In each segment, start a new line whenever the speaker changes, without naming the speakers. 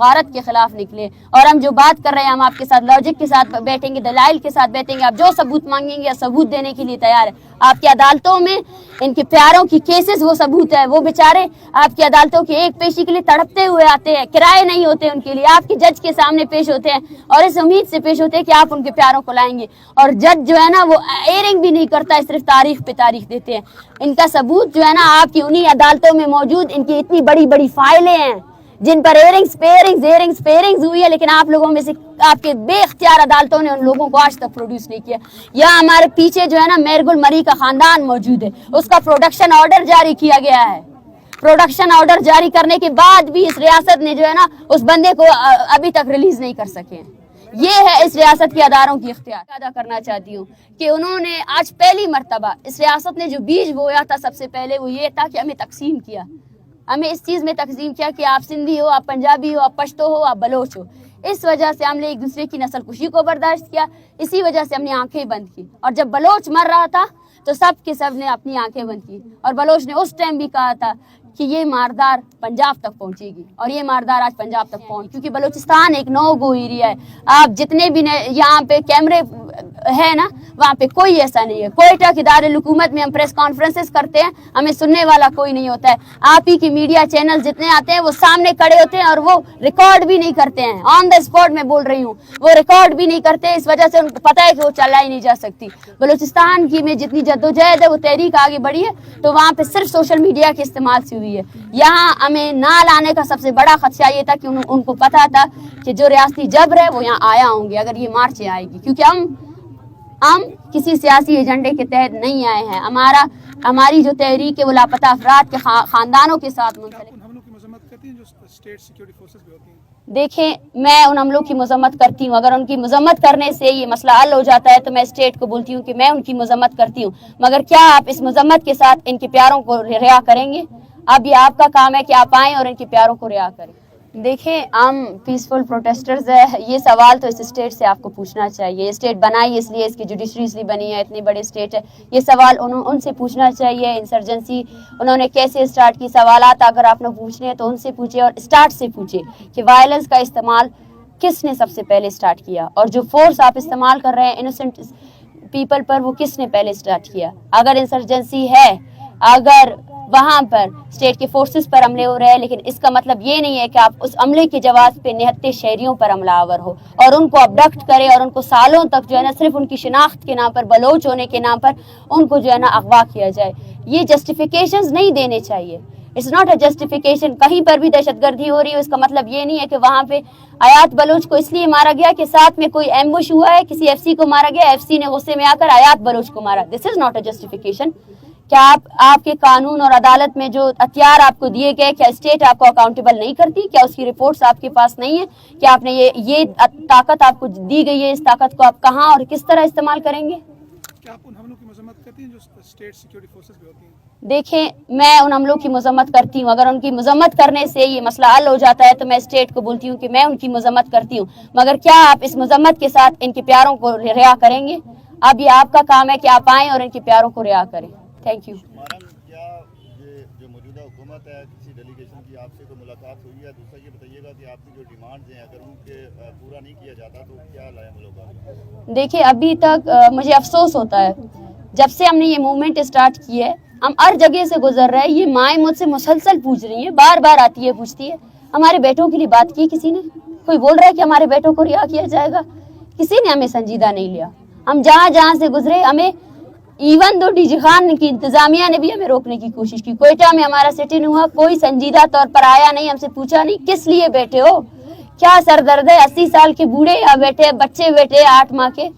غارت کے خلاف نکلے. اور ہم جو بات کر رہے ہیں ہم آپ کے ساتھ لاجک کے ساتھ بیٹھیں گے, دلائل کے ساتھ بیٹھیں گے. آپ جو ثبوت مانگیں گے ثبوت دینے کے لیے تیار ہے. آپ کی عدالتوں میں ان کے پیاروں کی کیسز وہ ثبوت ہے. وہ بیچارے آپ کی عدالتوں کی ایک پیشی کے لیے تڑپتے ہوئے آتے ہیں, کرائے نہیں ہوتے ان کے لیے, آپ کے جج کے سامنے پیش ہوتے ہیں اور اس امید سے پیش ہوتے ہیں کہ آپ ان کے پیاروں کو لائیں گے. اور جج جو ہے نا وہ ایئرنگ بھی نہیں کرتا ہے, صرف تاریخ پہ تاریخ دیتے ہیں. ان کا ثبوت جو ہے نا آپ کی انہی عدالتوں میں موجود ان کی اتنی بڑی بڑی فائلیں ہیں جن پر ایئرنگز ہوئی ہے, لیکن آپ لوگوں میں سے آپ کے بے اختیار عدالتوں نے ان لوگوں کو آج تک پروڈیوس نہیں کیا. یہاں ہمارے پیچھے جو ہے نا میر گل مری کا خاندان موجود ہے, اس کا پروڈکشن آرڈر جاری کیا گیا ہے. پروڈکشن آرڈر جاری کرنے کے بعد بھی اس ریاست نے جو ہے نا اس بندے کو ابھی تک ریلیز نہیں کر سکے. یہ ہے اس ریاست کے اداروں کی اختیار. ادا کرنا چاہتی ہوں کہ انہوں نے آج پہلی مرتبہ اس ریاست نے جو بیج بویا تھا سب سے پہلے وہ یہ تھا کہ ہمیں تقسیم کیا. ہمیں اس چیز میں تقسیم کیا کہ آپ سندھی ہو, آپ پنجابی ہو, آپ پشتو ہو, آپ بلوچ ہو. اس وجہ سے ہم نے ایک دوسرے کی نسل کشی کو برداشت کیا. اسی وجہ سے ہم نے آنکھیں بند کی. اور جب بلوچ مر رہا تھا تو سب کے سب نے اپنی آنکھیں بند کی. اور بلوچ نے اس ٹائم بھی کہا تھا کہ یہ ماردار پنجاب تک پہنچے گی, اور یہ ماردار آج پنجاب تک پہنچ, کیونکہ بلوچستان ایک نو گو ایریا ہے. آپ جتنے بھی یہاں پہ کیمرے ہے نا وہاں پہ کوئی ایسا نہیں ہے. کوئٹہ کی دارالحکومت میں ہم پریس کانفرنسز کرتے ہیں, ہمیں سننے والا کوئی نہیں ہوتا ہے. آپ ہی کی میڈیا چینل جتنے آتے ہیں وہ سامنے کھڑے ہوتے ہیں اور وہ ریکارڈ بھی نہیں کرتے ہیں. آن دا اسپاٹ میں بول رہی ہوں, وہ ریکارڈ بھی نہیں کرتے. اس وجہ سے ان کو پتہ ہے کہ وہ چلائی نہیں جا سکتی. بلوچستان کی میں جتنی جدوجہد ہے وہ تحریک آگے بڑھی ہے تو وہاں پہ صرف سوشل میڈیا کے استعمال سے ہوئی ہے. یہاں ہمیں نہ لانے کا سب سے بڑا خدشہ یہ تھا کہ ان کو پتا تھا کہ جو ریاستی جبر ہے وہ یہاں آیا ہوں گے اگر یہ مارچیں آئے گی, کیونکہ ہم کسی سیاسی ایجنڈے کے تحت نہیں آئے ہیں. ہماری جو تحریک ہے وہ لاپتہ افراد کے خاندانوں کے ساتھ منسلک. دیکھیں میں ان حملوں کی مذمت کرتی ہوں. اگر ان کی مذمت کرنے سے یہ مسئلہ حل ہو جاتا ہے تو میں اسٹیٹ کو بولتی ہوں کہ میں ان کی مذمت کرتی ہوں, مگر کیا آپ اس مذمت کے ساتھ ان کے پیاروں کو رہا کریں گے؟ اب یہ آپ کا کام ہے کہ آپ آئیں اور ان کے پیاروں کو رہا کریں. دیکھیں ہم پیسفل پروٹیسٹرز ہیں. یہ سوال تو اس اسٹیٹ سے آپ کو پوچھنا چاہیے. یہ اسٹیٹ بنائی اس لیے, اس کی جوڈیشری اس لیے بنی ہے, اتنی بڑی اسٹیٹ ہے. یہ سوال ان سے پوچھنا چاہیے. انسرجنسی انہوں نے کیسے اسٹارٹ کی, سوالات اگر آپ نے پوچھنے ہیں تو ان سے پوچھے اور اسٹارٹ سے پوچھے کہ وائلنس کا استعمال کس نے سب سے پہلے اسٹارٹ کیا, اور جو فورس آپ استعمال کر رہے ہیں انوسنٹ پیپل پر وہ کس نے پہلے اسٹارٹ کیا. اگر انسرجنسی ہے, اگر وہاں پر اسٹیٹ کے فورسز پر حملے ہو رہے ہیں, لیکن اس کا مطلب یہ نہیں ہے کہ آپ اس عملے کے جواز پہ نہتے شہریوں پر حملہ آور ہو اور ان کو ابڈکٹ کرے اور ان کو سالوں تک جو ہے نا صرف ان کی شناخت کے نام پر, بلوچ ہونے کے نام پر ان کو جو ہے نا اغوا کیا جائے. یہ جسٹیفیکیشنز نہیں دینے چاہیے. It's not a justification. کہیں پر بھی دہشت گردی ہو رہی ہے اس کا مطلب یہ نہیں ہے کہ وہاں پہ آیات بلوچ کو اس لیے مارا گیا کہ ساتھ میں کوئی ایمبوش ہوا ہے, کسی ایف سی کو مارا گیا, ایف سی نے غصے میں آ کر آیات بلوچ کو مارا. دس از ناٹ اے جسٹیفیکیشن. کیا آپ کے قانون اور عدالت میں جو ہتھیار آپ کو دیے گئے, کیا اسٹیٹ آپ کو اکاؤنٹیبل نہیں کرتی؟ کیا اس کی رپورٹس آپ کے پاس نہیں ہے؟ کیا آپ نے یہ طاقت آپ کو دی گئی ہے, اس طاقت کو آپ کہاں اور کس طرح استعمال کریں گے؟
کیا آپ ان حملوں کی مذمت کرتی ہیں جو اسٹیٹ سیکیورٹی فورسز بھی ہوتی ہیں؟
دیکھیں میں ان حملوں کی مذمت کرتی ہوں. اگر ان کی مذمت کرنے سے یہ مسئلہ حل ہو جاتا ہے تو میں اسٹیٹ کو بولتی ہوں کہ میں ان کی مذمت کرتی ہوں, مگر کیا آپ اس مذمت کے ساتھ ان کے پیاروں کو رہا کریں گے؟ اب یہ آپ کا کام ہے کہ آپ آئیں اور ان کے پیاروں کو رہا کریں. Thank you.
کیا یہ جو موجودہ حکومت ہے کسی ڈیلیگیشن کی آپ سے تو ملاقات ہوئی ہے؟ دوسرا یہ بتائیے گا کہ آپ کی جو ڈیمانڈز ہیں اگر ان کے پورا نہیں کیا جاتا تو کیا لائحہ ہوگا؟
دیکھیے ابھی تک مجھے افسوس ہوتا ہے, جب سے ہم نے یہ موومنٹ اسٹارٹ کی ہے ہم ہر جگہ سے گزر رہے ہیں. یہ مائیں مجھ سے مسلسل پوچھ رہی ہیں, بار بار آتی ہے پوچھتی ہے ہمارے بیٹوں کے لیے بات کی کسی نے؟ کوئی بول رہا ہے کہ ہمارے بیٹوں کو رہا کیا جائے گا؟ کسی نے ہمیں سنجیدہ نہیں لیا. ہم جہاں جہاں سے گزرے ہمیں ایون دو ڈی جی خان کی انتظامیہ نے بھی ہمیں روکنے کی کوشش کی. کوئٹہ میں ہمارا سٹن ہوا, کوئی سنجیدہ طور پر آیا نہیں, ہم سے پوچھا نہیں کس لیے بیٹھے ہو, کیا سر درد ہے. 80 سال کے بوڑھے یا بیٹھے, بچے بیٹھے 8 ماہ کے,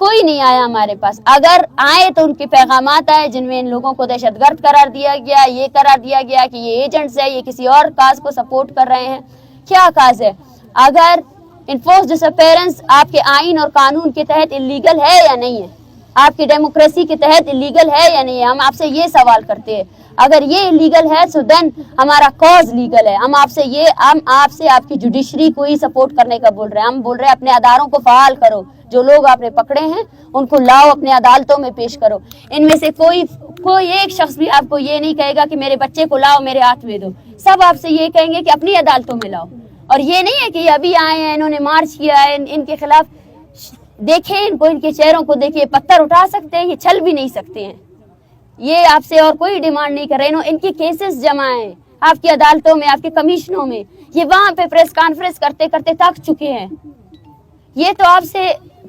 کوئی نہیں آیا ہمارے پاس. اگر آئے تو ان کے پیغامات آئے جن میں ان لوگوں کو دہشت گرد قرار دیا گیا, یہ قرار دیا گیا کہ یہ ایجنٹس ہے, یہ کسی اور کاز کو سپورٹ کر رہے ہیں. کیا کاز ہے؟ اگر انفورس ڈس اپیرنس آپ کے آئین اور قانون کے تحت انلیگل ہے یا نہیں ہے, آپ کی ڈیموکریسی کے تحت انلیگل ہے یا نہیں ہے؟ ہم آپ سے یہ سوال کرتے ہیں. اگر یہ انلیگل ہے سو دین ہمارا کاز لیگل ہے. ہم آپ سے آپ کی جوڈیشری کو ہی سپورٹ کرنے کا بول رہے ہیں. ہم بول رہے ہیں اپنے اداروں کو فعال کرو, جو لوگ آپ نے پکڑے ہیں ان کو لاؤ, اپنے عدالتوں میں پیش کرو. ان میں سے کوئی ایک شخص بھی آپ کو یہ نہیں کہے گا کہ میرے بچے کو لاؤ میرے ہاتھ میں دو. سب آپ سے یہ کہیں گے کہ اپنی عدالتوں میں لاؤ. اور یہ نہیں ہے کہ یہ ابھی آئے ہیں انہوں نے مارچ کیا ہے ان کے خلاف. دیکھیں ان کو, ان کے چہروں کو دیکھیں, پتھر اٹھا سکتے ہیں, یہ چل بھی نہیں سکتے ہیں. یہ آپ سے اور کوئی ڈیمانڈ نہیں کر رہے. ان کے کیسز جمع ہیں آپ کی عدالتوں میں, آپ کے کمیشنوں میں. یہ وہاں پہ پریس کانفرنس کرتے کرتے تھک چکے ہیں. یہ تو آپ سے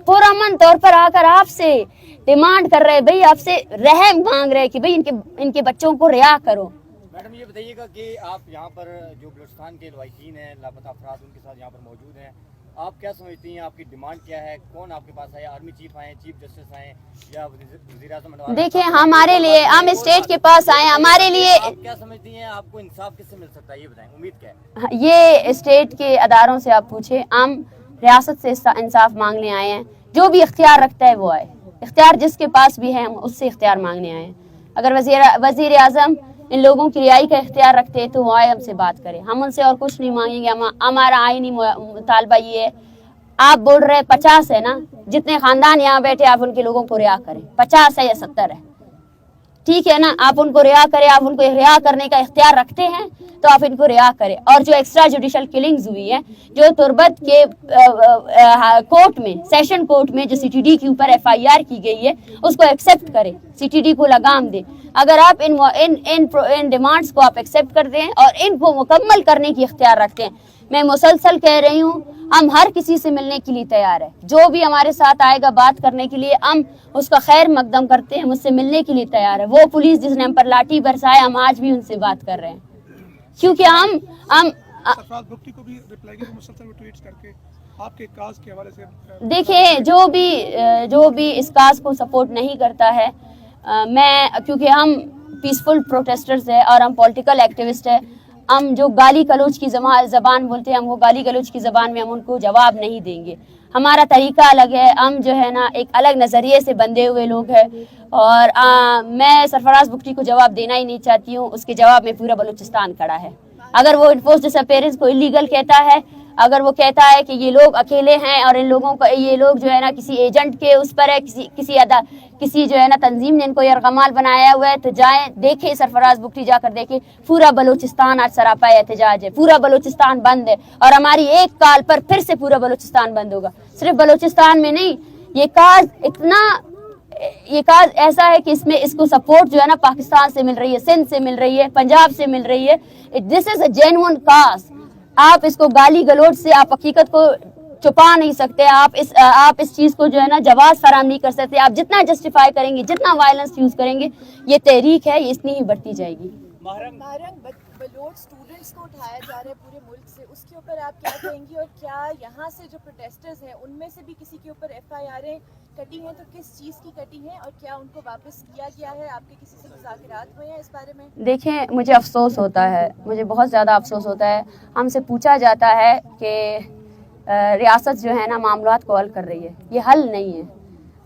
پرامن طور پر آ کر آپ سے ڈیمانڈ کر رہے, بھئی آپ سے رحم مانگ رہے کہ بھئی ان کے بچوں کو رہا کرو.
میڈم یہ بتائیے گا کہ آپ یہاں پر جو بلوچستان کے لواحقین ہیں, لاپتہ افراد ان کے ساتھ یہاں پر موجود ہیں, آپ کیا سمجھتی ہیں, آپ کی ڈیمانڈ کیا ہے؟ کون آپ کے پاس آئے؟ آرمی چیف آئے, چیف جسٹس آئے, یا وزیر اعظم؟
دیکھیں ہمارے لیے ہم اسٹیٹ کے پاس آئے, ہمارے لیے
آپ کیا سمجھتی ہیں آپ کو انصاف کس سے مل سکتا ہے, یہ بتائیں, امید کیا ہے؟
یہ اسٹیٹ کے اداروں سے آپ پوچھیں. ہم ریاست سے انصاف مانگنے آئے ہیں. جو بھی اختیار رکھتا ہے وہ آئے, اختیار جس کے پاس بھی ہے ہم اس سے اختیار مانگنے آئے ہیں. اگر وزیر اعظم ان لوگوں کی رہائی کا اختیار رکھتے تو وہ آئے ہم سے بات کریں. ہم ان سے اور کچھ نہیں مانگیں گے. ہمارا آئینی مطالبہ یہ ہے, آپ بول رہے 50 ہے نا, جتنے خاندان یہاں بیٹھے آپ ان کے لوگوں کو رہا کریں. 50 ہے یا 70 ہے, ٹھیک ہے نا, آپ ان کو رہا کریں. آپ ان کو رہا کرنے کا اختیار رکھتے ہیں تو آپ ان کو رہا کریں. اور جو ایکسٹرا جوڈیشل کلنگز ہوئی ہیں, جو تربت کے کورٹ میں, سیشن کورٹ میں جو سی ٹی ڈی کے اوپر FIR کی گئی ہے, اس کو ایکسیپٹ کریں, سی ٹی ڈی کو لگام دیں. اگر آپ ان ڈیمانڈز کو آپ ایکسیپٹ کرتے ہیں اور ان کو مکمل کرنے کی اختیار رکھتے ہیں, میں مسلسل کہہ رہی ہوں ہم ہر کسی سے ملنے کے لیے تیار ہیں. جو بھی ہمارے ساتھ آئے گا بات کرنے کے لیے ہم اس کا خیر مقدم کرتے ہیں, مجھ سے ملنے کے لیے تیار ہے. وہ پولیس جس نے ہم پر لاٹھی برسایا, ہم آج بھی ان سے بات کر رہے ہیں, کیونکہ ہم
سرفراز بگٹی کو بھی ریپلائی کیا مسلسل وہ ٹویٹس کر کے آپ کے کاز کے حوالے سے.
دیکھیں جو بھی اس کاز کو سپورٹ نہیں کرتا ہے, میں کیونکہ ہم پیسفل پروٹیسٹرز ہیں اور ہم پولیٹیکل ایکٹیوسٹ ہیں, ہم جو گالی گلوچ کی زبان بولتے ہیں, ہم وہ گالی گلوچ کی زبان میں ہم ان کو جواب نہیں دیں گے. ہمارا طریقہ الگ ہے. ہم جو ہے نا ایک الگ نظریے سے بندھے ہوئے لوگ ہیں, اور میں سرفراز بگٹی کو جواب دینا ہی نہیں چاہتی ہوں. اس کے جواب میں پورا بلوچستان کھڑا ہے. اگر وہ انفورس ڈس اپیئرنس کو اللیگل کہتا ہے, اگر وہ کہتا ہے کہ یہ لوگ اکیلے ہیں اور ان لوگوں کو یہ لوگ جو ہے نا کسی ایجنٹ کے اس پر ہے, کسی جو ہے نا تنظیم نے ان کو یرغمال بنایا ہوا ہے, تو جائیں دیکھیں, سرفراز بگٹی جا کر دیکھیں. پورا بلوچستان آج سراپا احتجاج ہے, پورا بلوچستان بند ہے, اور ہماری ایک کال پر پھر سے پورا بلوچستان بند ہوگا. صرف بلوچستان میں نہیں, یہ کاز ایسا ہے کہ اس کو سپورٹ جو ہے نا پاکستان سے مل رہی ہے, سندھ سے مل رہی ہے, پنجاب سے مل رہی ہے. دس از اے جینوئن کاز. آپ اس کو گالی گلوچ سے آپ حقیقت کو چھپا نہیں سکتے. آپ اس چیز کو جو ہے نا جواز فراہم نہیں کر سکتے. آپ جتنا جسٹیفائی کریں گے, جتنا وائلنس یوز کریں گے, یہ تحریک ہے, یہ اتنی ہی بڑھتی جائے گی.
مہرنگ بلوچ اسٹوڈنٹس کو اٹھایا جا رہا ہے پورے ملک سے, اس کے اوپر آپ کیا کہیں گی؟ اور کیا یہاں سے جو پروٹیسٹرز ہیں ان میں سے بھی کسی کے اوپر FIR کٹی ہیں, تو کس چیز کی کٹی ہیں, اور کیا ان کو واپس کیا گیا ہے؟ آپ کے کسی سے مذاکرات ہوئے ہیں اس بارے میں؟
دیکھیں, مجھے افسوس ہوتا ہے, مجھے بہت زیادہ افسوس ہوتا ہے. ہم سے پوچھا جاتا ہے کہ ریاست جو ہے نا معاملات کو حل کر رہی ہے. یہ حل نہیں ہے.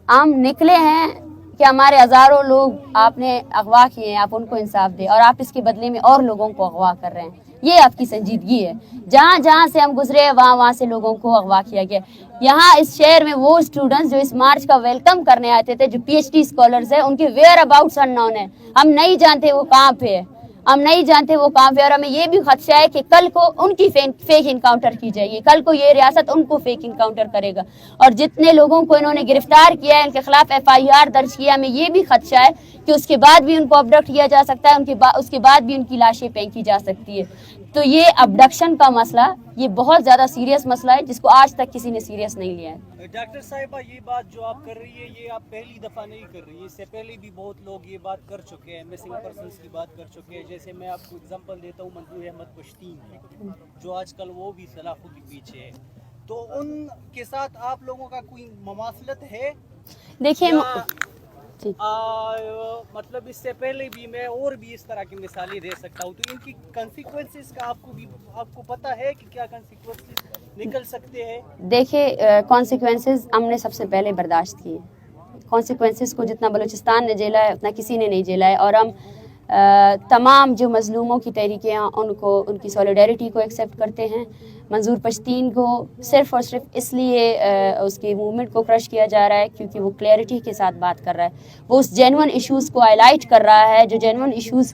ہم نکلے ہیں کہ ہمارے ہزاروں لوگ آپ نے اغوا کیے ہیں, آپ ان کو انصاف دیں, اور آپ اس کے بدلے میں اور لوگوں کو اغوا کر رہے ہیں. یہ آپ کی سنجیدگی ہے. جہاں جہاں سے ہم گزرے وہاں سے لوگوں کو اغوا کیا گیا. یہاں اس شہر میں وہ اسٹوڈنٹس جو اس مارچ کا ویلکم کرنے آتے تھے, جو PhD اسکالرز ہیں, ان کے ویئر اباؤٹس ان نون ہے. ہم نہیں جانتے وہ کہاں پہ ہے, ہم نہیں جانتے وہ کہاں پہ. اور ہمیں یہ بھی خدشہ ہے کہ کل کو ان کی فیک انکاؤنٹر کی جائے گی, کل کو یہ ریاست ان کو فیک انکاؤنٹر کرے گا. اور جتنے لوگوں کو انہوں نے گرفتار کیا ہے, ان کے خلاف FIR درج کیا, ہمیں یہ بھی خدشہ ہے کہ اس کے بعد بھی ان کو ابڈکٹ کیا جا سکتا ہے, اس کے بعد بھی ان کی لاشیں پھینکی جا سکتی ہے. تو یہ ابڈکشن کا مسئلہ, یہ بہت زیادہ سیریس مسئلہ ہے, جس کو آج تک کسی نے سیریس نہیں لیا ہے.
ڈاکٹر صاحبہ, یہ بات جو آپ کر رہی ہے, یہ آپ پہلی دفعہ نہیں کر رہی ہے, اس سے پہلے بھی بہت لوگ یہ بات کر چکے ہیں, مسنگ پرسنس کی بات کر چکے ہیں. جیسے میں آپ کو اگزامپل دیتا ہوں, منظور احمد پشتین ہے, جو آج کل وہ بھی سلاخوں کے پیچھے ہے. تو ان کے ساتھ آپ لوگوں کا کوئی مماثلت ہے؟
دیکھیں
مطلب اس سے پہلے بھی میں اور بھی اس طرح کی مثالیں دے سکتا ہوں. تو ان کی کنسیکوینسز کا آپ کو پتہ ہے کہ کیا کنسیکوینسز نکل سکتے ہیں؟
دیکھیں, کانسیکوینسز ہم نے سب سے پہلے برداشت کیے. کانسیکوینسز کو جتنا بلوچستان نے جھیلا ہے اتنا کسی نے نہیں جھیلا ہے. اور ہم تمام جو مظلوموں کی تحریکیں ہیں ان کی سولیڈیرٹی کو ایکسیپٹ کرتے ہیں. منظور پشتین کو صرف اور صرف اس لیے اس کی موومنٹ کو کرش کیا جا رہا ہے کیونکہ وہ کلیئرٹی کے ساتھ بات کر رہا ہے. وہ اس جینون ایشوز کو ہائی لائٹ کر رہا ہے, جو جینون ایشوز